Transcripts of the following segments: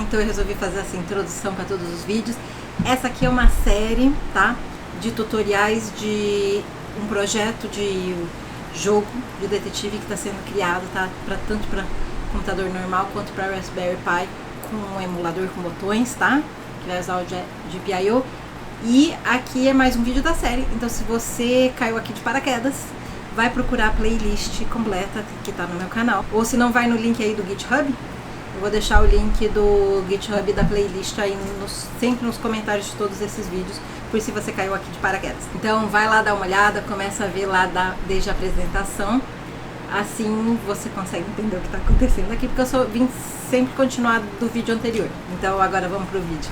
então eu resolvi fazer essa introdução para todos os vídeos. Essa aqui é uma série, tá, de tutoriais de um projeto de jogo de detetive que está sendo criado, tá, tanto para computador normal quanto para Raspberry Pi com um emulador com botões, tá, que vai usar o GPIO. E aqui é mais um vídeo da série, então se você caiu aqui de paraquedas, vai procurar a playlist completa que tá no meu canal, ou se não, vai no link aí do GitHub. Eu vou deixar o link do GitHub da playlist aí sempre nos comentários de todos esses vídeos, por se você caiu aqui de paraquedas. Então vai lá dar uma olhada, começa a ver lá desde a apresentação, assim você consegue entender o que está acontecendo aqui, porque eu vim sempre continuar do vídeo anterior. Então agora vamos pro vídeo.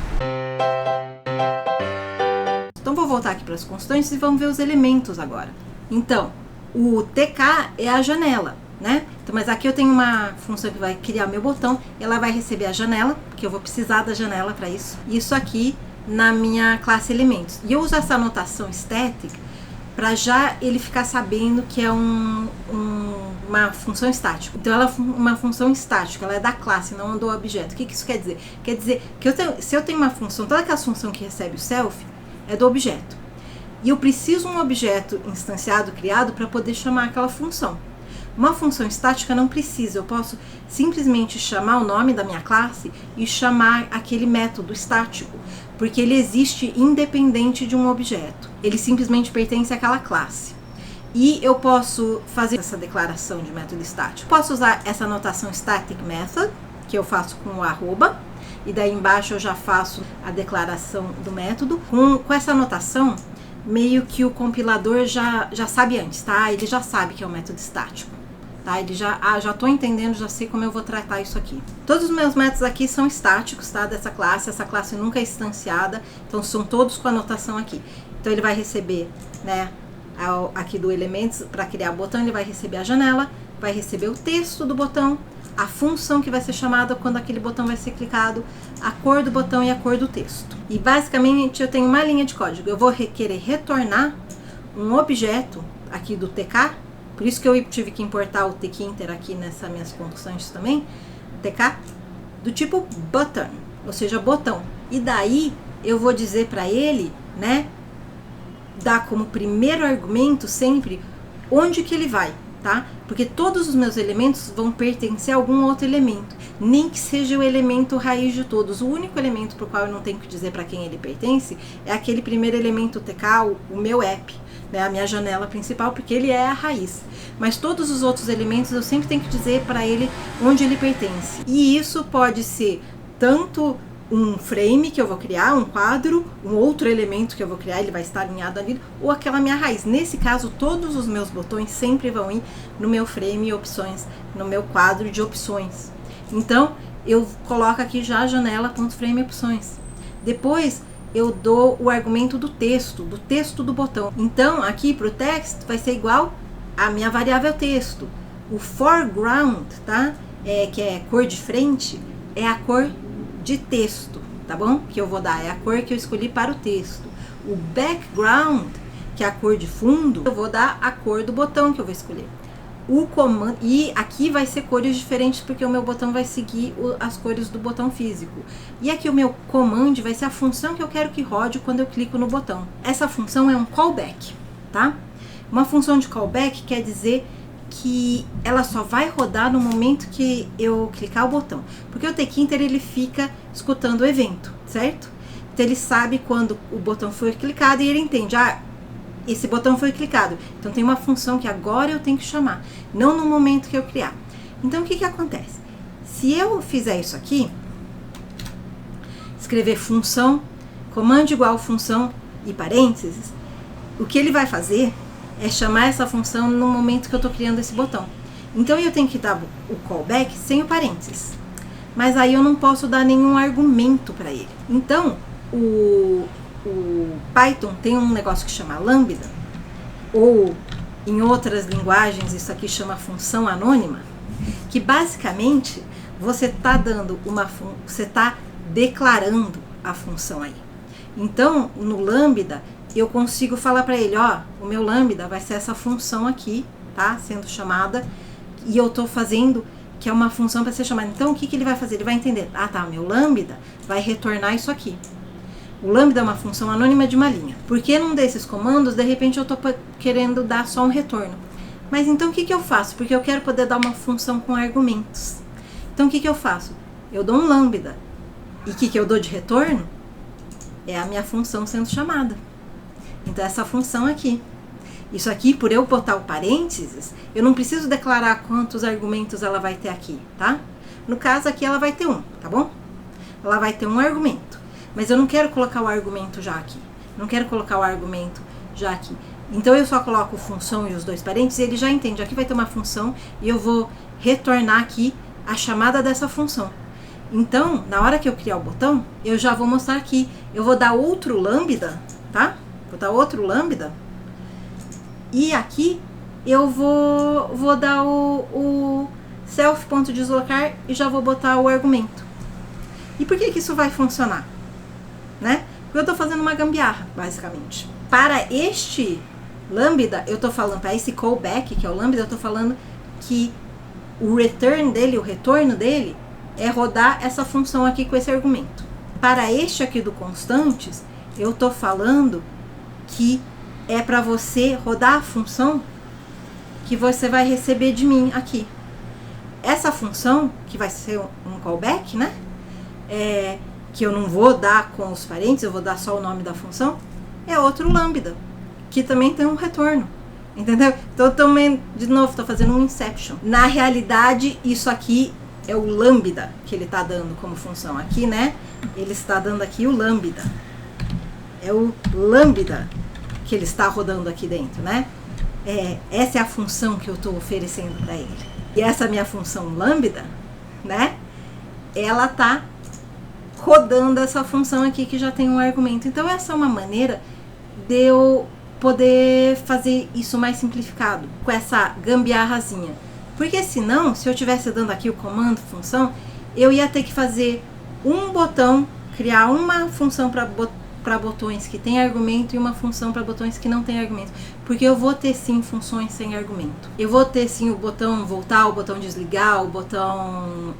Então vou voltar aqui para as constantes e vamos ver os elementos agora. Então, o TK é a janela, né? Então, mas aqui eu tenho uma função que vai criar meu botão, ela vai receber a janela, porque eu vou precisar da janela para isso. Isso aqui na minha classe elementos. E eu uso essa notação static para já ele ficar sabendo que é uma função estática. Então ela é uma função estática, ela é da classe, não do objeto. O que isso quer dizer? Quer dizer que se eu tenho uma função, toda aquela função que recebe o self é do objeto. E eu preciso um objeto instanciado, criado, para poder chamar aquela função. Uma função estática não precisa, eu posso simplesmente chamar o nome da minha classe e chamar aquele método estático, porque ele existe independente de um objeto. Ele simplesmente pertence àquela classe. E eu posso fazer essa declaração de método estático. Posso usar essa notação static method, que eu faço com o arroba, e daí embaixo eu já faço a declaração do método. Com essa notação, meio que o compilador já sabe antes, tá? Ele já sabe que é um método estático. Tá? Ele já estou entendendo, já sei como eu vou tratar isso aqui. Todos os meus métodos aqui são estáticos, tá? Dessa classe, essa classe nunca é instanciada, então são todos com a anotação aqui. Então ele vai receber, né, aqui do elementos, para criar o botão, ele vai receber a janela, vai receber o texto do botão, a função que vai ser chamada quando aquele botão vai ser clicado, a cor do botão e a cor do texto. E basicamente eu tenho uma linha de código, eu vou querer retornar um objeto aqui do TK. Por isso que eu tive que importar o tkinter aqui nessas minhas constantes também, TK, do tipo button, ou seja, botão. E daí eu vou dizer para ele, né, dar como primeiro argumento sempre onde que ele vai, tá? Porque todos os meus elementos vão pertencer a algum outro elemento, nem que seja o elemento raiz de todos. O único elemento para o qual eu não tenho que dizer para quem ele pertence é aquele primeiro elemento TK, o meu app, né, a minha janela principal, porque ele é a raiz. Mas todos os outros elementos eu sempre tenho que dizer para ele onde ele pertence. E isso pode ser tanto um frame que eu vou criar, um quadro, um outro elemento que eu vou criar, ele vai estar alinhado ali, ou aquela minha raiz. Nesse caso, todos os meus botões sempre vão ir no meu frame opções, no meu quadro de opções. Então, eu coloco aqui já a janela.frame opções. Depois, eu dou o argumento do texto do botão. Então, aqui para o text vai ser igual a minha variável texto. O foreground, tá? Que é cor de frente, é a cor de texto, tá bom? Que eu vou dar, é a cor que eu escolhi para o texto. O background, que é a cor de fundo, eu vou dar a cor do botão que eu vou escolher. O comando, e aqui vai ser cores diferentes porque o meu botão vai seguir as cores do botão físico. E aqui o meu command vai ser a função que eu quero que rode quando eu clico no botão. Essa função é um callback, tá? Uma função de callback quer dizer que ela só vai rodar no momento que eu clicar o botão. Porque o tkinter ele fica escutando o evento, certo? Então ele sabe quando o botão foi clicado e ele entende, esse botão foi clicado, então tem uma função que agora eu tenho que chamar, não no momento que eu criar. Então o que acontece? Se eu fizer isso aqui, escrever função, comando igual função e parênteses, o que ele vai fazer é chamar essa função no momento que eu estou criando esse botão. Então eu tenho que dar o callback sem o parênteses, mas aí eu não posso dar nenhum argumento para ele. Então o Python tem um negócio que chama lambda, ou em outras linguagens isso aqui chama função anônima, que basicamente você está você está declarando a função aí. Então no lambda eu consigo falar para ele, o meu lambda vai ser essa função aqui, tá, sendo chamada, e eu estou fazendo que é uma função para ser chamada. Então, o que ele vai fazer? Ele vai entender, ah tá, meu lambda vai retornar isso aqui. O lambda é uma função anônima de uma linha. Porque num desses comandos, de repente eu estou querendo dar só um retorno. Mas então o que eu faço? Porque eu quero poder dar uma função com argumentos. Então o que eu faço? Eu dou um lambda. E o que eu dou de retorno? É a minha função sendo chamada. Então essa função aqui. Isso aqui, por eu botar o parênteses, eu não preciso declarar quantos argumentos ela vai ter aqui, tá? No caso aqui ela vai ter um, tá bom? Ela vai ter um argumento. Mas eu não quero colocar o argumento já aqui. Não quero colocar o argumento já aqui. Então eu só coloco função e os dois parênteses e ele já entende. Aqui vai ter uma função e eu vou retornar aqui a chamada dessa função. Então, na hora que eu criar o botão, eu já vou mostrar aqui. Eu vou dar outro lambda, tá? Vou dar outro lambda. E aqui eu vou dar o self.deslocar e já vou botar o argumento. E por que isso vai funcionar? Né? Porque eu estou fazendo uma gambiarra, basicamente. Para este lambda, eu estou falando, para esse callback, que é o lambda, eu estou falando que o return dele, o retorno dele, é rodar essa função aqui com esse argumento. Para este aqui do constantes, eu estou falando que é para você rodar a função que você vai receber de mim aqui. Essa função, que vai ser um callback, né? Que eu não vou dar com os parênteses, eu vou dar só o nome da função, é outro lambda, que também tem um retorno. Entendeu? Então, eu também, de novo, estou fazendo um inception. Na realidade, isso aqui é o lambda que ele está dando como função. Aqui, né? Ele está dando aqui o lambda. É o lambda que ele está rodando aqui dentro, né? Essa é a função que eu estou oferecendo para ele. E essa minha função lambda, né? Ela está rodando essa função aqui que já tem um argumento. Então, essa é uma maneira de eu poder fazer isso mais simplificado, com essa gambiarrazinha. Porque senão, se eu estivesse dando aqui o comando função, eu ia ter que fazer um botão, criar uma função para botões que tem argumento e uma função para botões que não tem argumento. Porque eu vou ter sim funções sem argumento. Eu vou ter sim o botão voltar, o botão desligar, o botão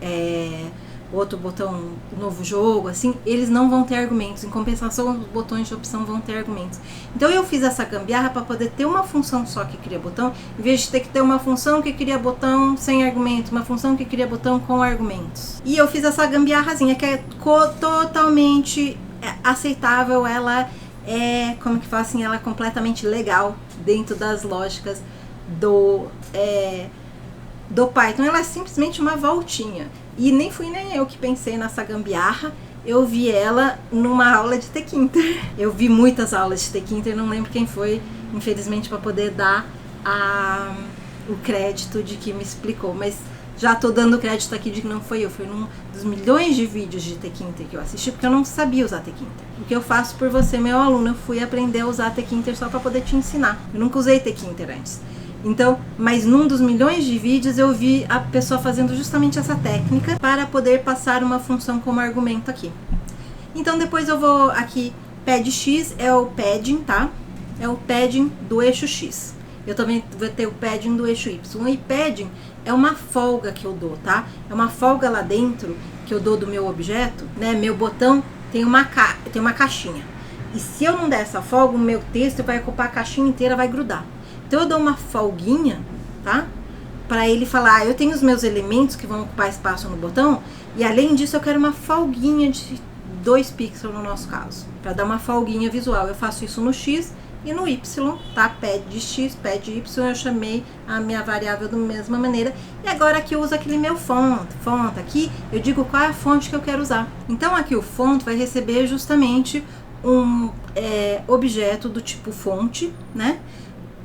outro botão novo jogo, assim, eles não vão ter argumentos. Em compensação, os botões de opção vão ter argumentos. Então eu fiz essa gambiarra para poder ter uma função só que cria botão, em vez de ter que ter uma função que cria botão sem argumento, uma função que cria botão com argumentos. E eu fiz essa gambiarrazinha que é totalmente aceitável, ela é, como que fala assim, ela é completamente legal dentro das lógicas do Python. Ela é simplesmente uma voltinha. E nem fui nem eu que pensei nessa gambiarra, eu vi ela numa aula de Tkinter. Eu vi muitas aulas de Tkinter, não lembro quem foi, infelizmente, para poder dar o crédito de que me explicou, mas já tô dando crédito aqui de que não foi eu, foi num dos milhões de vídeos de Tkinter que eu assisti, porque eu não sabia usar Tkinter. O que eu faço por você, meu aluno, eu fui aprender a usar Tkinter só para poder te ensinar. Eu nunca usei Tkinter antes. Então, mas num dos milhões de vídeos eu vi a pessoa fazendo justamente essa técnica para poder passar uma função como argumento aqui. Então depois eu vou aqui, pad x é o padding, tá? É o padding do eixo x. Eu também vou ter o padding do eixo y. E padding é uma folga que eu dou, tá? É uma folga lá dentro que eu dou do meu objeto, né? Meu botão tem uma caixinha. E se eu não der essa folga, o meu texto vai ocupar a caixinha inteira, vai grudar. Então eu dou uma folguinha, tá? Para ele falar, eu tenho os meus elementos que vão ocupar espaço no botão, e além disso eu quero uma folguinha de 2 pixels no nosso caso, para dar uma folguinha visual. Eu faço isso no x e no y, tá? Pad de x, pad de y, eu chamei a minha variável da mesma maneira. E agora aqui eu uso aquele meu font aqui, eu digo qual é a fonte que eu quero usar. Então aqui o font vai receber justamente um objeto do tipo fonte, né?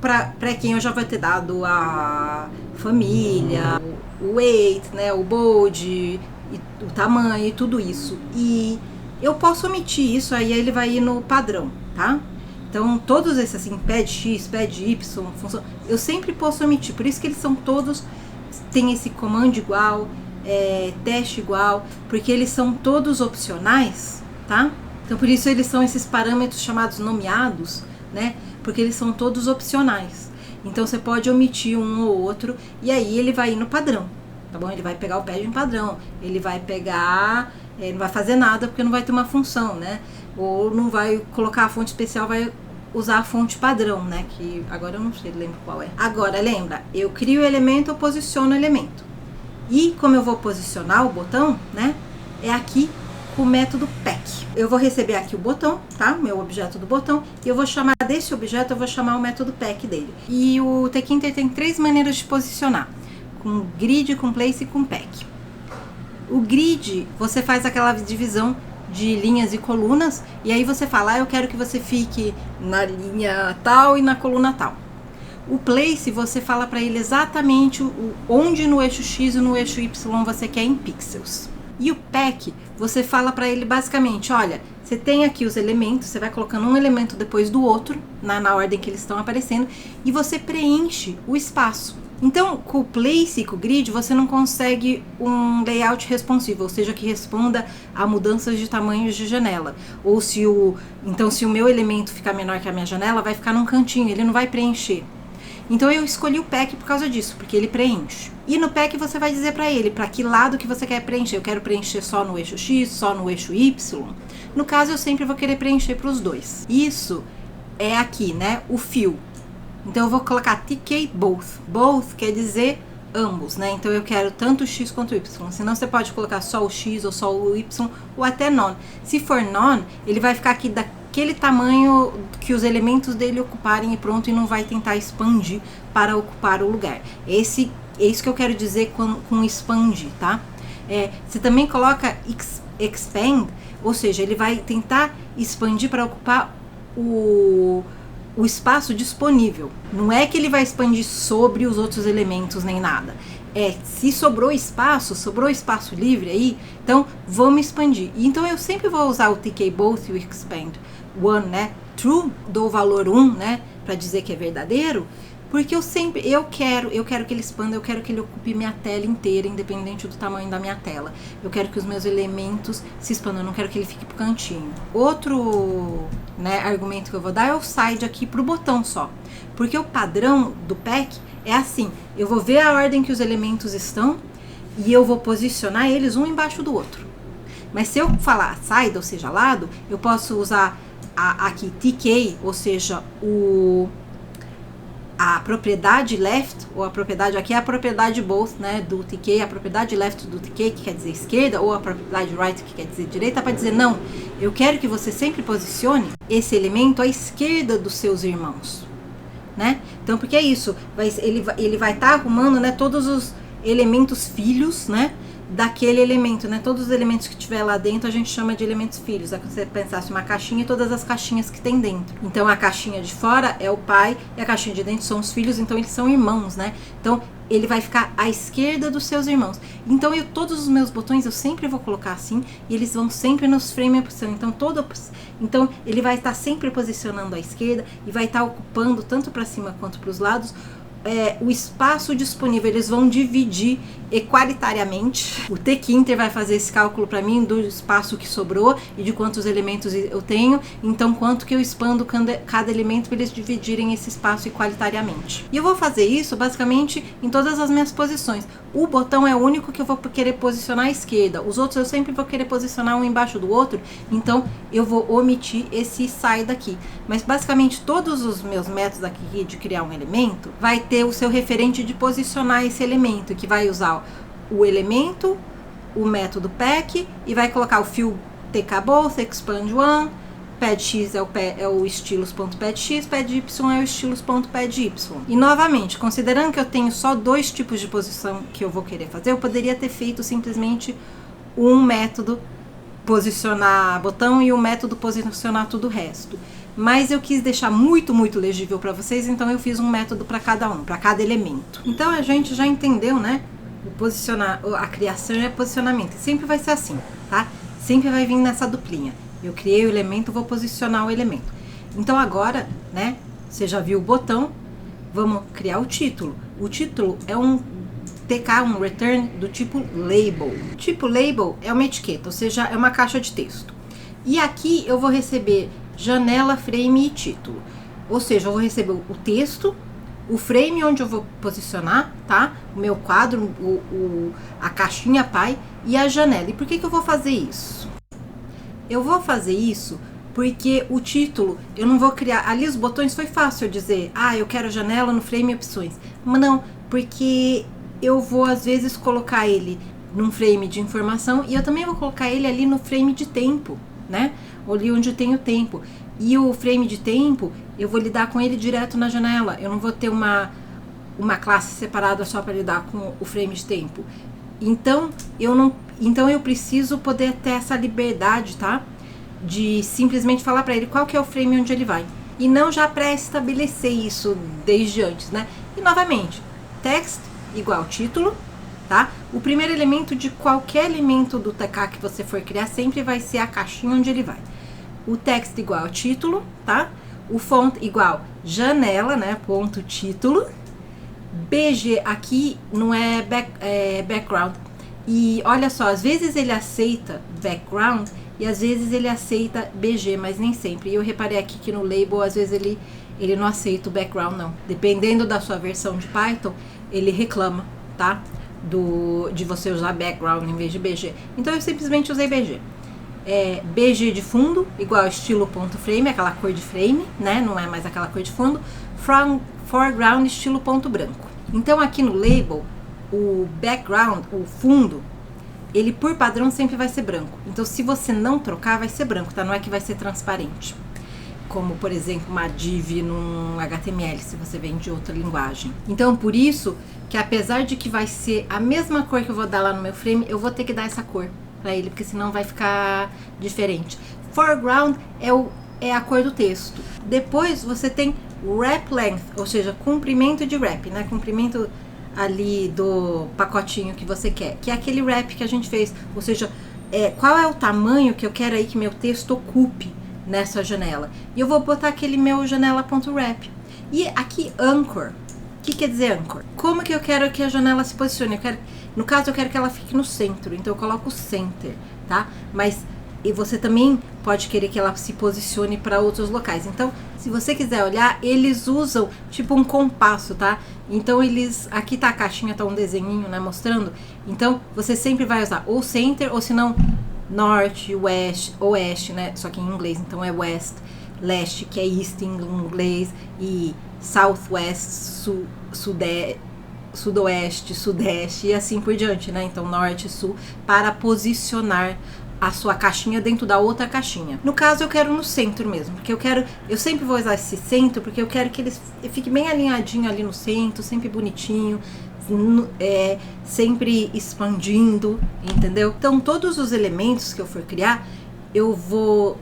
Para quem eu já vou ter dado a família, o weight, né, o bold, o tamanho e tudo isso. E eu posso omitir isso, aí ele vai ir no padrão, tá? Então, todos esses assim, pad x, pad y, função, eu sempre posso omitir. Por isso que eles são todos, tem esse comando igual, teste igual, porque eles são todos opcionais, tá? Então, por isso eles são esses parâmetros chamados nomeados, né? Porque eles são todos opcionais. Então você pode omitir um ou outro e aí ele vai ir no padrão, tá bom? Ele vai pegar o padding padrão, ele vai pegar, não vai fazer nada porque não vai ter uma função, né? Ou não vai colocar a fonte especial, vai usar a fonte padrão, né? Que agora eu não sei, lembro qual é. Agora, lembra, eu crio o elemento, eu posiciono o elemento. E como eu vou posicionar o botão, né? É aqui com o método pack. Eu vou receber aqui o botão, tá? Meu objeto do botão. E eu vou chamar desse objeto, eu vou chamar o método pack dele. E o Tkinter tem 3 maneiras de posicionar. Com grid, com place e com pack. O grid, você faz aquela divisão de linhas e colunas. E aí você fala, eu quero que você fique na linha tal e na coluna tal. O place, você fala para ele exatamente onde no eixo X e no eixo Y você quer em pixels. E o pack, você fala para ele basicamente, olha, você tem aqui os elementos, você vai colocando um elemento depois do outro, na ordem que eles estão aparecendo, e você preenche o espaço. Então, com o place e com o grid, você não consegue um layout responsivo, ou seja, que responda a mudanças de tamanhos de janela. Ou se o meu elemento ficar menor que a minha janela, vai ficar num cantinho, ele não vai preencher. Então eu escolhi o pack por causa disso, porque ele preenche. E no pack você vai dizer para ele, para que lado que você quer preencher. Eu quero preencher só no eixo X, só no eixo Y. No caso, eu sempre vou querer preencher para os dois. Isso é aqui, né, o fio. Então eu vou colocar TK both. Both quer dizer ambos, né? Então eu quero tanto o X quanto o Y. Senão você pode colocar só o X ou só o Y ou até none. Se for none, ele vai ficar aqui daquele tamanho que os elementos dele ocuparem e pronto, e não vai tentar expandir para ocupar o lugar. É isso que eu quero dizer com expandir, tá? Você também coloca expand, ou seja, ele vai tentar expandir para ocupar o espaço disponível. Não é que ele vai expandir sobre os outros elementos nem nada. Se sobrou espaço livre aí, então vamos expandir. Então eu sempre vou usar o TK both e o expand one, né? True, dou o valor 1, né? Para dizer que é verdadeiro. Porque eu quero que ele expanda, eu quero que ele ocupe minha tela inteira, independente do tamanho da minha tela. Eu quero que os meus elementos se expandam, eu não quero que ele fique pro cantinho. Outro, né, argumento que eu vou dar é o side aqui pro botão só. Porque o padrão do pack é assim, eu vou ver a ordem que os elementos estão e eu vou posicionar eles um embaixo do outro. Mas se eu falar side, ou seja, lado, eu posso usar aqui TK, ou seja, a propriedade left, ou a propriedade aqui é a propriedade both, né, do TK, a propriedade left do TK, que quer dizer esquerda, ou a propriedade right, que quer dizer direita, para dizer não, eu quero que você sempre posicione esse elemento à esquerda dos seus irmãos, né? Então, porque é isso, ele vai estar arrumando, né, todos os elementos filhos, né, daquele elemento, né? Todos os elementos que tiver lá dentro a gente chama de elementos filhos. É como se você pensasse uma caixinha e todas as caixinhas que tem dentro. Então a caixinha de fora é o pai e a caixinha de dentro são os filhos, então eles são irmãos, né? Então ele vai ficar à esquerda dos seus irmãos. Então todos os meus botões eu sempre vou colocar assim e eles vão sempre nos frame opção. Então ele vai estar sempre posicionando à esquerda e vai estar ocupando tanto para cima quanto para os lados o espaço disponível. Eles vão dividir equalitariamente. O Tkinter vai fazer esse cálculo para mim do espaço que sobrou e de quantos elementos eu tenho, então quanto que eu expando cada elemento para eles dividirem esse espaço equalitariamente. E eu vou fazer isso basicamente em todas as minhas posições. O botão é o único que eu vou querer posicionar à esquerda, os outros eu sempre vou querer posicionar um embaixo do outro, então eu vou omitir esse sai daqui. Mas basicamente todos os meus métodos aqui de criar um elemento vai ter o seu referente de posicionar esse elemento, que vai usar o elemento, o método pack, e vai colocar o fio tk both, expand one, pad x é o estilos.padx, pad y é o estilos.pady. E novamente, considerando que eu tenho só 2 tipos de posição que eu vou querer fazer, eu poderia ter feito simplesmente um método posicionar botão e um método posicionar tudo o resto. Mas eu quis deixar muito, muito legível para vocês, então eu fiz um método para cada um, para cada elemento. Então a gente já entendeu, né? A criação é posicionamento. Sempre vai ser assim, tá? Sempre vai vir nessa duplinha. Eu criei o elemento, vou posicionar o elemento. Então agora, né? Você já viu o botão, vamos criar o título. O título é um TK, um return do tipo label. O tipo label é uma etiqueta, ou seja, é uma caixa de texto. E aqui eu vou receber janela, frame e título. Ou seja, eu vou receber o texto, o frame onde eu vou posicionar, tá? O meu quadro, a caixinha pai e a janela. E por que eu vou fazer isso? Eu vou fazer isso porque o título, eu não vou criar... Ali os botões foi fácil eu dizer, eu quero janela no frame e opções. Mas não, porque eu vou às vezes colocar ele num frame de informação e eu também vou colocar ele ali no frame de tempo, né? Ali onde eu tenho tempo. E o frame de tempo, eu vou lidar com ele direto na janela. Eu não vou ter uma classe separada só para lidar com o frame de tempo. Então eu preciso poder ter essa liberdade, tá? De simplesmente falar para ele qual que é o frame onde ele vai. E não já pré-estabelecer isso desde antes, né? E novamente, text igual título, tá? O primeiro elemento de qualquer elemento do TK que você for criar sempre vai ser a caixinha onde ele vai. O text igual título, tá? O font igual janela, né? Ponto título. BG aqui não é background. E olha só, às vezes ele aceita background e às vezes ele aceita BG, mas nem sempre. E eu reparei aqui que no label, às vezes ele não aceita o background, não. Dependendo da sua versão de Python, ele reclama, tá? De você usar background em vez de BG. Então eu simplesmente usei BG. BG de fundo, igual estilo.frame, aquela cor de frame, né? Não é mais aquela cor de fundo. Foreground, estilo ponto branco. Então aqui no label, o background, o fundo, ele por padrão sempre vai ser branco. Então se você não trocar, vai ser branco, tá? Não é que vai ser transparente. Como, por exemplo, uma div num HTML, se você vem de outra linguagem. Então por isso que apesar de que vai ser a mesma cor que eu vou dar lá no meu frame, eu vou ter que dar essa cor para ele, porque senão vai ficar diferente. Foreground é a cor do texto. Depois você tem wrap length, ou seja, comprimento de wrap, né? Comprimento ali do pacotinho que você quer, que é aquele wrap que a gente fez, ou seja, qual é o tamanho que eu quero aí que meu texto ocupe nessa janela. E eu vou botar aquele meu janela.wrap. E aqui anchor. O que quer dizer anchor? Como que eu quero que a janela se posicione? No caso, eu quero que ela fique no centro, então eu coloco center, tá? Mas e você também pode querer que ela se posicione para outros locais. Então, se você quiser olhar, eles usam tipo um compasso, tá? Então aqui tá a caixinha, tá um desenhinho, né, mostrando. Então, você sempre vai usar ou center, ou se não, norte, west, oeste, né? Só que em inglês, então é west, leste, que é east em inglês, e southwest, sudoeste, sudeste e assim por diante, né? Então norte, sul, para posicionar a sua caixinha dentro da outra caixinha. No caso eu quero no centro mesmo, porque eu sempre vou usar esse centro, porque eu quero que ele fique bem alinhadinho ali no centro, sempre bonitinho, sempre expandindo, entendeu? Então todos os elementos que eu for criar, eu vou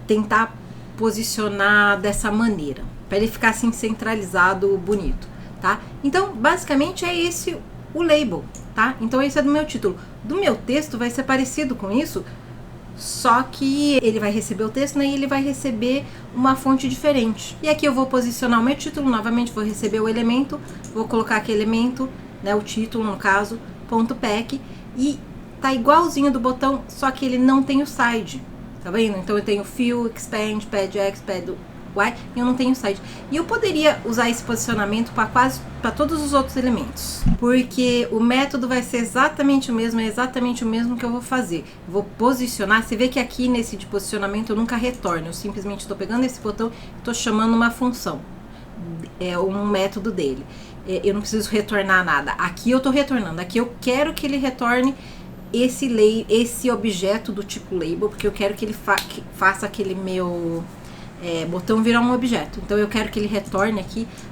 tentar posicionar dessa maneira, para ele ficar assim centralizado, bonito, tá? Então basicamente é esse o label, tá? Então esse é do meu título. Do meu texto vai ser parecido com isso, só que ele vai receber o texto, né, e ele vai receber uma fonte diferente. E aqui eu vou posicionar o meu título, novamente vou receber o elemento, vou colocar aqui elemento, né, o título no caso, .pack, e tá igualzinho do botão, só que ele não tem o side, tá vendo? Então eu tenho fill, expand, pad x, pad y, e eu não tenho side. E eu poderia usar esse posicionamento para todos os outros elementos, porque o método vai ser exatamente o mesmo, é exatamente o mesmo que eu vou fazer. Eu vou posicionar, você vê que aqui nesse de posicionamento eu nunca retorno, eu simplesmente estou pegando esse botão e estou chamando uma função, um método dele. Eu não preciso retornar nada. Aqui eu estou retornando, aqui eu quero que ele retorne esse objeto do tipo label, porque eu quero que ele faça aquele meu botão virar um objeto. Então eu quero que ele retorne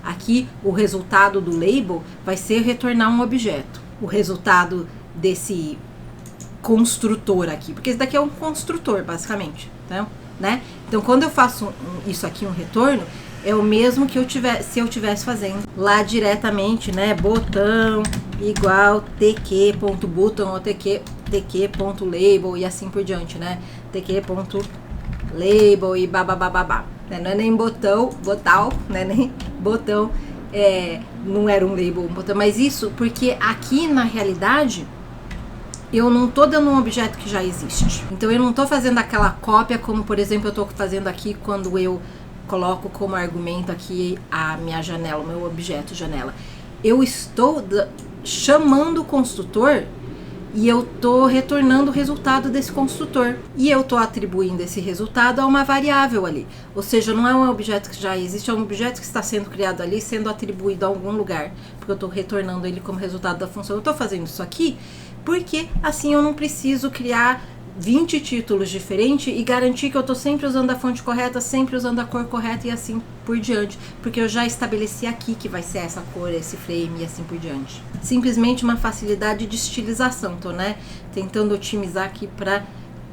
aqui o resultado do label vai ser retornar um objeto. O resultado desse construtor aqui, porque esse daqui é um construtor basicamente, né? Então quando eu faço isso aqui, um retorno, é o mesmo que se eu tivesse fazendo lá diretamente, né? Botão igual tq.button ou tq.label e assim por diante, né? tq.label e babababá, né? Não é nem botão, né? Nem botão, não era um label, um botão, mas isso porque aqui na realidade eu não tô dando um objeto que já existe. Então eu não tô fazendo aquela cópia como, por exemplo, eu tô fazendo aqui quando eu coloco como argumento aqui a minha janela, o meu objeto janela. Eu estou chamando o construtor e eu estou retornando o resultado desse construtor. E eu estou atribuindo esse resultado a uma variável ali. Ou seja, não é um objeto que já existe, é um objeto que está sendo criado ali, sendo atribuído a algum lugar. Porque eu estou retornando ele como resultado da função. Eu estou fazendo isso aqui porque assim eu não preciso criar 20 títulos diferentes e garantir que eu estou sempre usando a fonte correta, sempre usando a cor correta e assim por diante, porque eu já estabeleci aqui que vai ser essa cor, esse frame e assim por diante. Simplesmente uma facilidade de estilização, tô, né, tentando otimizar aqui para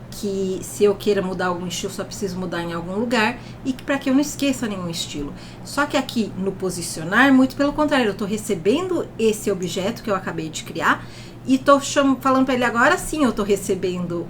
que se eu queira mudar algum estilo, só preciso mudar em algum lugar e para que eu não esqueça nenhum estilo. Só que aqui no posicionar, muito pelo contrário, eu estou recebendo esse objeto que eu acabei de criar e estou falando para ele agora sim, eu estou recebendo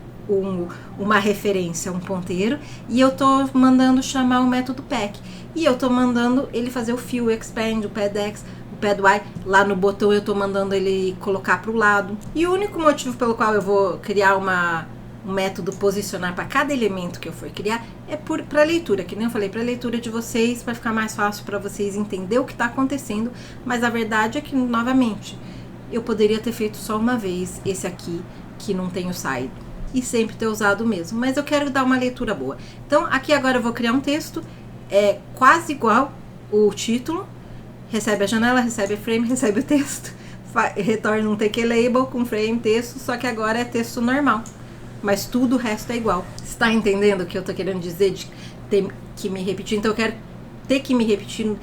uma referência, um ponteiro, e eu tô mandando chamar o método pack, e eu tô mandando ele fazer o fill, expand, o padx, o padY, lá no botão eu tô mandando ele colocar para o lado. E o único motivo pelo qual eu vou criar um método posicionar para cada elemento que eu for criar é para leitura, que nem eu falei, para leitura de vocês, para ficar mais fácil para vocês entender o que está acontecendo, mas a verdade é que, novamente, eu poderia ter feito só uma vez esse aqui, que não tem o side, e sempre ter usado o mesmo, mas eu quero dar uma leitura boa. Então aqui agora eu vou criar um texto, quase igual o título, recebe a janela, recebe a frame, recebe o texto, retorna um TQ label com frame, texto, só que agora é texto normal, mas tudo o resto é igual. Você está entendendo o que eu estou querendo dizer de ter que me repetir? Então eu quero ter que me repetir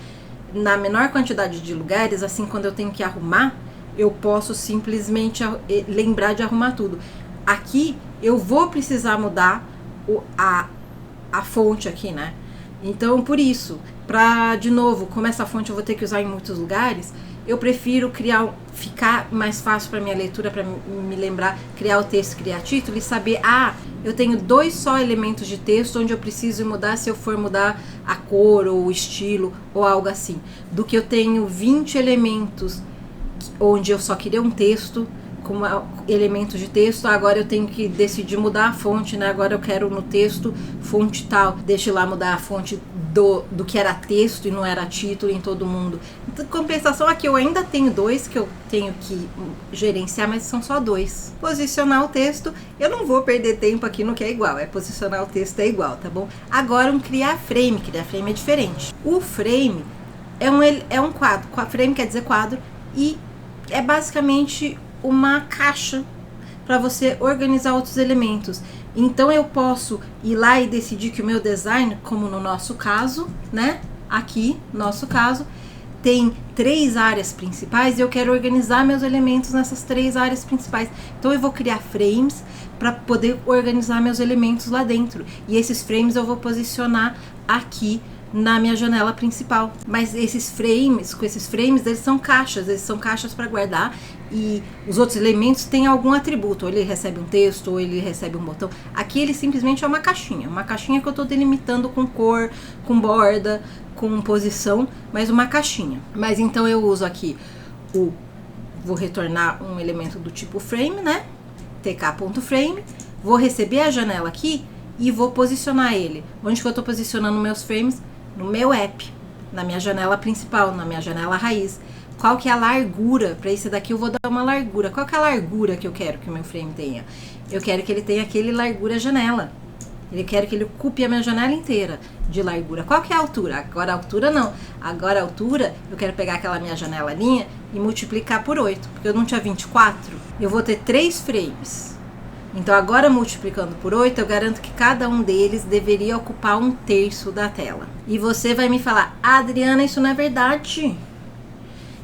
na menor quantidade de lugares, assim quando eu tenho que arrumar, eu posso simplesmente lembrar de arrumar tudo. Aqui eu vou precisar mudar a fonte aqui, né? Então, por isso, de novo, como essa fonte eu vou ter que usar em muitos lugares, eu prefiro ficar mais fácil para minha leitura, para me lembrar, criar o texto, criar título e saber, eu tenho 2 só elementos de texto onde eu preciso mudar se eu for mudar a cor ou o estilo ou algo assim, do que eu tenho 20 elementos onde eu só queria um texto com elementos de texto, agora eu tenho que decidir mudar a fonte, né? Agora eu quero no texto fonte tal, deixa eu lá mudar a fonte do que era texto e não era título em todo mundo. Então, compensação aqui eu ainda tenho 2 que eu tenho que gerenciar, mas são só 2. Posicionar o texto, eu não vou perder tempo aqui no que é igual, posicionar o texto é igual, tá bom? Agora criar frame é diferente. O frame é um quadro, frame quer dizer quadro, e é basicamente uma caixa para você organizar outros elementos. Então eu posso ir lá e decidir que o meu design, como no nosso caso, né? Aqui, nosso caso, tem 3 áreas principais e eu quero organizar meus elementos nessas 3 áreas principais. Então eu vou criar frames para poder organizar meus elementos lá dentro. E esses frames eu vou posicionar aqui na minha janela principal. Mas com esses frames, eles são caixas para guardar, e os outros elementos têm algum atributo, ou ele recebe um texto, ou ele recebe um botão. Aqui ele simplesmente é uma caixinha que eu estou delimitando com cor, com borda, com posição, mas uma caixinha. Mas então eu uso aqui vou retornar um elemento do tipo frame, né? tk.frame, vou receber a janela aqui e vou posicionar ele. Onde que eu estou posicionando meus frames? No meu app, na minha janela principal, na minha janela raiz. Qual que é a largura? Para esse daqui eu vou dar uma largura. Qual que é a largura que eu quero que o meu frame tenha? Eu quero que ele tenha aquele largura janela. Eu quero que ele ocupe a minha janela inteira de largura. Qual que é a altura? Agora a altura não. Agora a altura eu quero pegar aquela minha janelazinha e multiplicar por 8. Porque eu não tinha 24. Eu vou ter 3 frames. Então agora multiplicando por 8, eu garanto que cada um deles deveria ocupar 1/3 da tela. E você vai me falar, Adriana, isso não é verdade.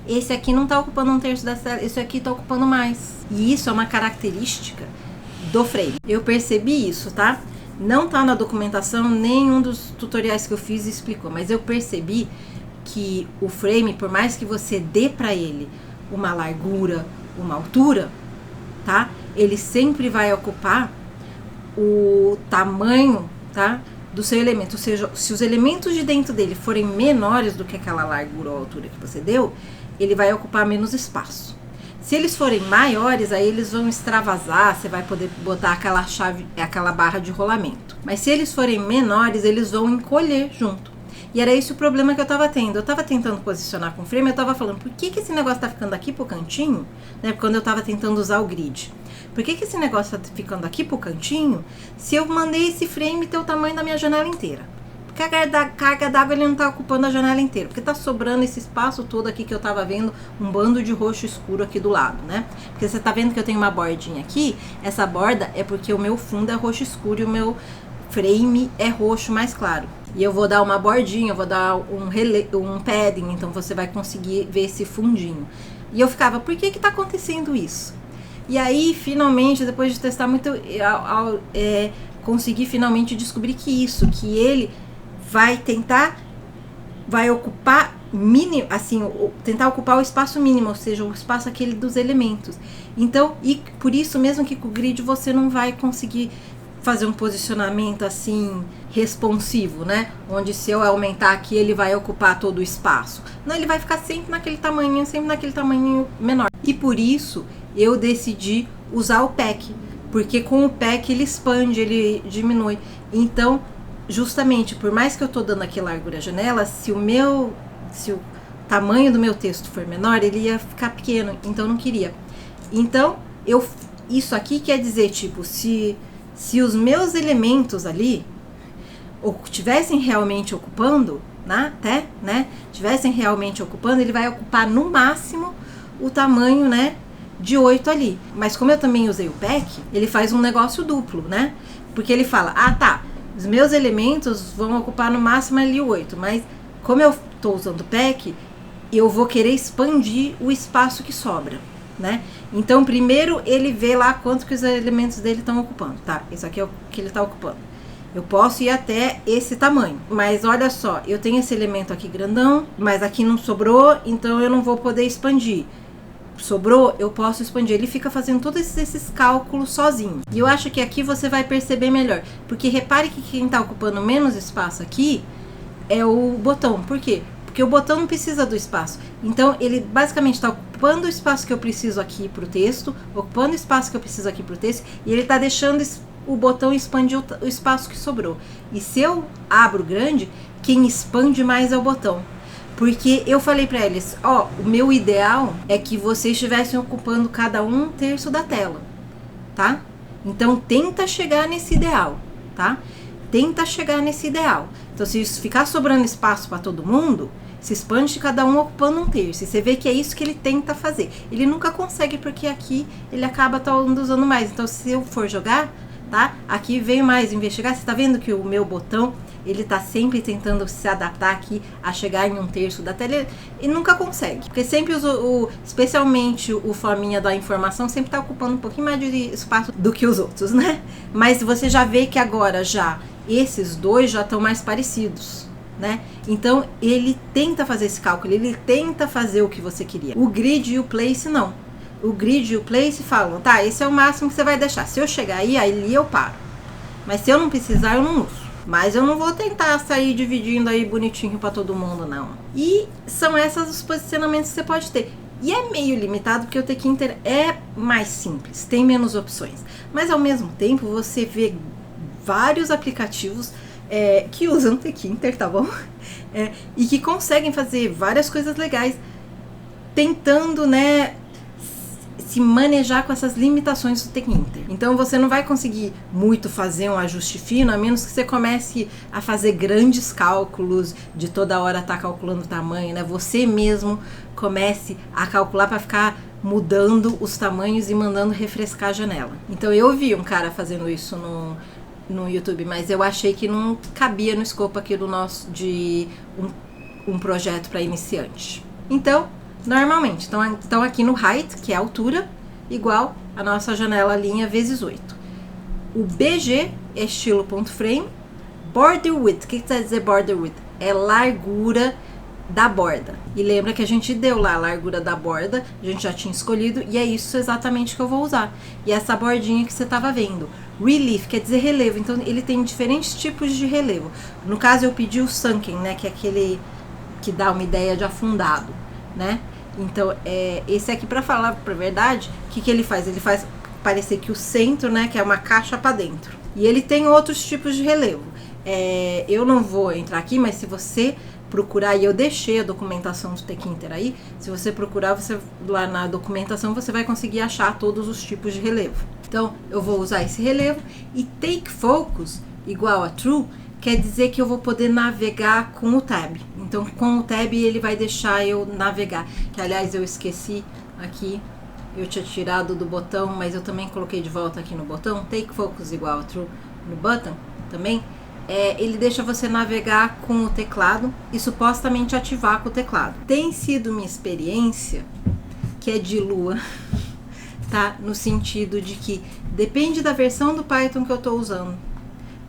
Esse aqui não está ocupando 1/3 da tela, esse aqui está ocupando mais. E isso é uma característica do frame. Eu percebi isso, tá? Não está na documentação, nenhum dos tutoriais que eu fiz explicou, mas eu percebi que o frame, por mais que você dê para ele uma largura, uma altura, tá? Ele sempre vai ocupar o tamanho, tá, do seu elemento. Ou seja, se os elementos de dentro dele forem menores do que aquela largura ou altura que você deu, ele vai ocupar menos espaço. Se eles forem maiores, aí eles vão extravasar, você vai poder botar aquela barra de rolamento. Mas se eles forem menores, eles vão encolher junto. E era esse o problema que eu tava tendo. Eu tava tentando posicionar com frame, eu tava falando, por que esse negócio tá ficando aqui pro cantinho, né? Quando eu tava tentando usar o grid. Por que esse negócio tá ficando aqui pro cantinho, se eu mandei esse frame ter o tamanho da minha janela inteira? Porque a carga d'água ele não tá ocupando a janela inteira, porque tá sobrando esse espaço todo aqui que eu tava vendo um bando de roxo escuro aqui do lado, né? Porque você tá vendo que eu tenho uma bordinha aqui, essa borda é porque o meu fundo é roxo escuro e o meu frame é roxo mais claro. E eu vou dar uma bordinha, eu vou dar um padding, então você vai conseguir ver esse fundinho. E eu ficava, por que tá acontecendo isso? E aí, finalmente, depois de testar muito, consegui finalmente descobrir que ele vai ocupar mínimo, assim, tentar ocupar o espaço mínimo, ou seja, o espaço aquele dos elementos. Então, e por isso mesmo que com o grid você não vai conseguir fazer um posicionamento assim responsivo, né? Onde se eu aumentar aqui ele vai ocupar todo o espaço. Não, ele vai ficar sempre naquele tamanho menor. E por isso eu decidi usar o pack, porque com o pack ele expande, ele diminui. Então, justamente, por mais que eu tô dando aqui largura janela, se o tamanho do meu texto for menor, ele ia ficar pequeno, então eu não queria. Então, isso aqui quer dizer, tipo, se os meus elementos ali tivessem realmente ocupando, tivessem realmente ocupando, ele vai ocupar no máximo o tamanho, né, de 8 ali. Mas como eu também usei o pack, ele faz um negócio duplo, né? Porque ele fala, os meus elementos vão ocupar no máximo ali 8, mas como eu estou usando o pack, eu vou querer expandir o espaço que sobra, né? Então, primeiro ele vê lá quanto que os elementos dele estão ocupando, tá? Isso aqui é o que ele está ocupando. Eu posso ir até esse tamanho, mas olha só, eu tenho esse elemento aqui grandão, mas aqui não sobrou, então eu não vou poder expandir. Sobrou, eu posso expandir. Ele fica fazendo todos esses cálculos sozinho. E eu acho que aqui você vai perceber melhor. Porque repare que quem está ocupando menos espaço aqui é o botão. Por quê? Porque o botão não precisa do espaço. Então, ele basicamente está ocupando o espaço que eu preciso aqui para o texto, ocupando o espaço que eu preciso aqui para o texto, e ele está deixando o botão expandir o espaço que sobrou. E se eu abro grande, quem expande mais é o botão. Porque eu falei pra eles, o meu ideal é que vocês estivessem ocupando cada um terço da tela, tá? Então, tenta chegar nesse ideal, tá? Tenta chegar nesse ideal. Então, se ficar sobrando espaço para todo mundo, se expande cada um ocupando um terço. E você vê que é isso que ele tenta fazer. Ele nunca consegue, porque aqui ele acaba usando mais. Então, se eu for jogar, tá? Aqui vem mais investigar. Você tá vendo que o meu botão, ele tá sempre tentando se adaptar aqui a chegar em um terço da tela e nunca consegue. Porque sempre especialmente o forminha da informação sempre tá ocupando um pouquinho mais de espaço do que os outros, né? Mas você já vê que agora esses dois já estão mais parecidos, né? Então ele tenta fazer esse cálculo, ele tenta fazer o que você queria. O grid e o place não. O grid e o place falam, tá, esse é o máximo que você vai deixar. Se eu chegar aí eu paro. Mas se eu não precisar, eu não uso. Mas eu não vou tentar sair dividindo aí bonitinho pra todo mundo, não. E são esses os posicionamentos que você pode ter. E é meio limitado, porque o Tkinter é mais simples, tem menos opções. Mas ao mesmo tempo, você vê vários aplicativos que usam Tkinter, tá bom? E que conseguem fazer várias coisas legais, tentando, né, se manejar com essas limitações do Tkinter. Então você não vai conseguir muito fazer um ajuste fino, a menos que você comece a fazer grandes cálculos, de toda hora estar calculando o tamanho, né? Você mesmo comece a calcular para ficar mudando os tamanhos e mandando refrescar a janela. Então eu vi um cara fazendo isso no YouTube, mas eu achei que não cabia no escopo aqui do nosso, de um projeto para iniciante. Então, normalmente, então aqui no height, que é a altura, igual a nossa janela linha vezes 8. O BG é estilo ponto frame. Border width, o que quer dizer border width? É largura da borda. E lembra que a gente deu lá a largura da borda, a gente já tinha escolhido, e é isso exatamente que eu vou usar. E essa bordinha que você estava vendo. Relief quer dizer relevo, então ele tem diferentes tipos de relevo. No caso eu pedi o sunken, né, que é aquele que dá uma ideia de afundado, né? Então, esse aqui, para falar pra verdade, o que ele faz? Ele faz parecer que o centro, né, que é uma caixa para dentro. E ele tem outros tipos de relevo. Eu não vou entrar aqui, mas se você procurar, e eu deixei a documentação do Tkinter aí, se você procurar, você lá na documentação, você vai conseguir achar todos os tipos de relevo. Então, eu vou usar esse relevo, e take focus igual a true, quer dizer que eu vou poder navegar com o tab. Então, com o tab, ele vai deixar eu navegar. Que, aliás, eu esqueci aqui, eu tinha tirado do botão, mas eu também coloquei de volta aqui no botão. Take focus igual a true no button também. Ele deixa você navegar com o teclado e supostamente ativar com o teclado. Tem sido minha experiência, que é de lua, tá? No sentido de que depende da versão do Python que eu tô usando,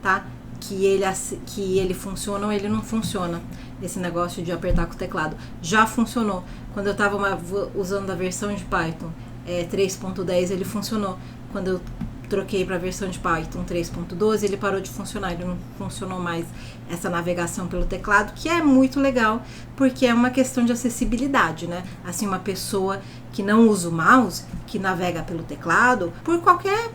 tá? Que ele funciona ou ele não funciona. Esse negócio de apertar com o teclado. Já funcionou. Quando eu tava usando a versão de Python 3.10, ele funcionou. Quando eu troquei para a versão de Python 3.12, ele parou de funcionar, ele não funcionou mais essa navegação pelo teclado, que é muito legal, porque é uma questão de acessibilidade, né? Assim, uma pessoa que não usa o mouse, que navega pelo teclado, por qualquer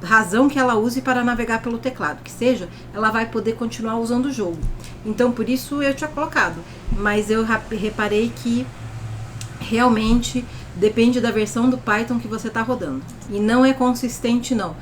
razão que ela use para navegar pelo teclado, que seja, ela vai poder continuar usando o jogo. Então, por isso eu tinha colocado, mas eu reparei que realmente depende da versão do Python que você está rodando. E não é consistente, não.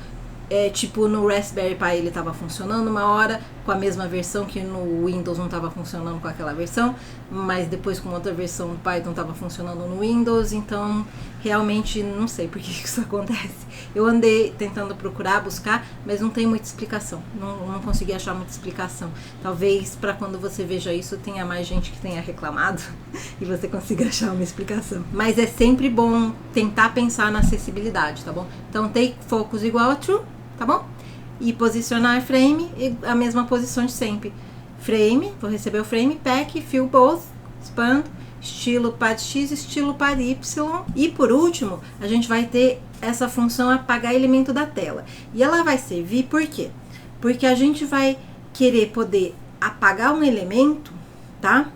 Tipo, no Raspberry Pi ele estava funcionando uma hora com a mesma versão, que no Windows não estava funcionando com aquela versão, mas depois com outra versão do Python estava funcionando no Windows. Então, realmente, não sei por que isso acontece. Eu andei tentando procurar, buscar, mas não tem muita explicação. Não consegui achar muita explicação. Talvez para quando você veja isso, tenha mais gente que tenha reclamado e você consiga achar uma explicação. Mas é sempre bom tentar pensar na acessibilidade, tá bom? Então, take focus igual a true, tá bom? E posicionar frame, a mesma posição de sempre. Frame, vou receber o frame, pack, fill both, expand, estilo pad X, estilo pad Y. E por último, a gente vai ter essa função apagar elemento da tela. E ela vai servir por quê? Porque a gente vai querer poder apagar um elemento, tá?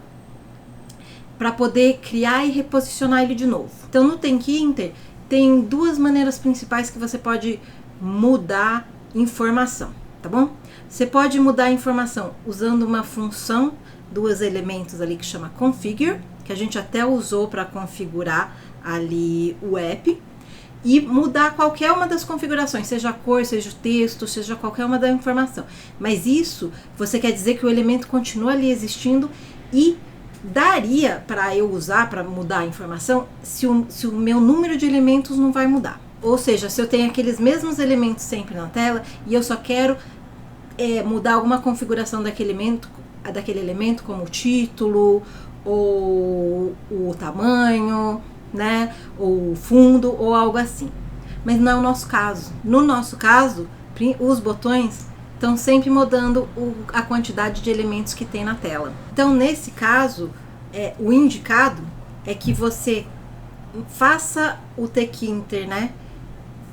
Para poder criar e reposicionar ele de novo. Então no Tkinter tem duas maneiras principais que você pode mudar informação, tá bom? Você pode mudar a informação usando uma função, dois elementos ali que chama configure, que a gente até usou para configurar ali o app, e mudar qualquer uma das configurações, seja a cor, seja o texto, seja qualquer uma da informação. Mas isso, você quer dizer que o elemento continua ali existindo, e daria para eu usar para mudar a informação se o meu número de elementos não vai mudar. Ou seja, se eu tenho aqueles mesmos elementos sempre na tela e eu só quero mudar alguma configuração daquele elemento, como o título, ou o tamanho, né, ou o fundo, ou algo assim. Mas não é o nosso caso. No nosso caso, os botões estão sempre mudando a quantidade de elementos que tem na tela. Então, nesse caso, o indicado é que você faça o Tkinter, né,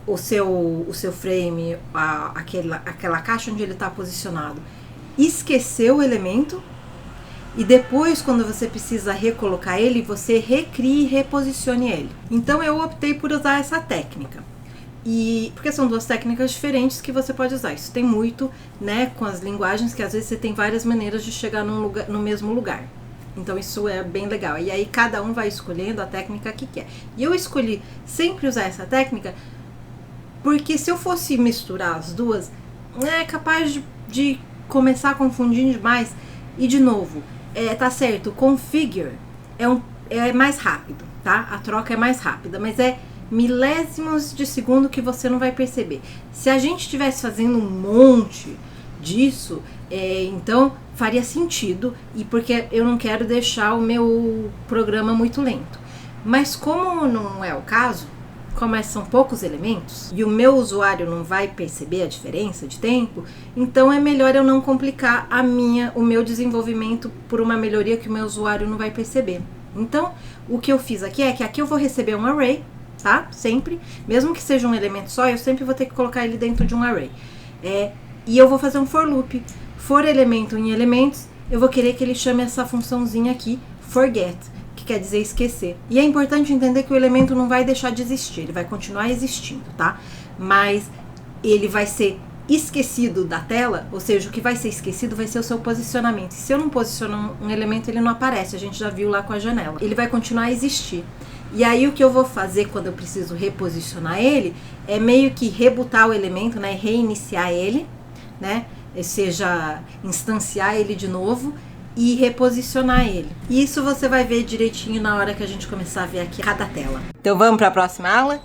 o seu frame, aquela caixa onde ele está posicionado, esquecer o elemento, e depois, quando você precisa recolocar ele, você recrie e reposicione ele. Então eu optei por usar essa técnica. Porque são duas técnicas diferentes que você pode usar. Isso tem muito, né, com as linguagens, que às vezes você tem várias maneiras de chegar no mesmo lugar. Então isso é bem legal. E aí cada um vai escolhendo a técnica que quer. E eu escolhi sempre usar essa técnica porque se eu fosse misturar as duas, é capaz de começar a confundir demais. E de novo, tá certo, configure é mais rápido, tá? A troca é mais rápida, mas é milésimos de segundo que você não vai perceber. Se a gente estivesse fazendo um monte disso, então faria sentido, e porque eu não quero deixar o meu programa muito lento. Mas como não é o caso, como são poucos elementos e o meu usuário não vai perceber a diferença de tempo, então é melhor eu não complicar o meu desenvolvimento por uma melhoria que o meu usuário não vai perceber. Então, o que eu fiz aqui é que aqui eu vou receber um array, tá? Sempre, mesmo que seja um elemento só, eu sempre vou ter que colocar ele dentro de um array. E eu vou fazer um for loop. For elemento em elementos, eu vou querer que ele chame essa funçãozinha aqui, forget, que quer dizer esquecer. E é importante entender que o elemento não vai deixar de existir, ele vai continuar existindo, tá? Mas ele vai ser esquecido da tela, ou seja, o que vai ser esquecido vai ser o seu posicionamento. Se eu não posiciono um elemento, ele não aparece, a gente já viu lá com a janela. Ele vai continuar a existir. E aí o que eu vou fazer quando eu preciso reposicionar ele é meio que rebutar o elemento, né, reiniciar ele, né, ou seja, instanciar ele de novo e reposicionar ele. Isso você vai ver direitinho na hora que a gente começar a ver aqui cada tela. Então vamos para a próxima aula?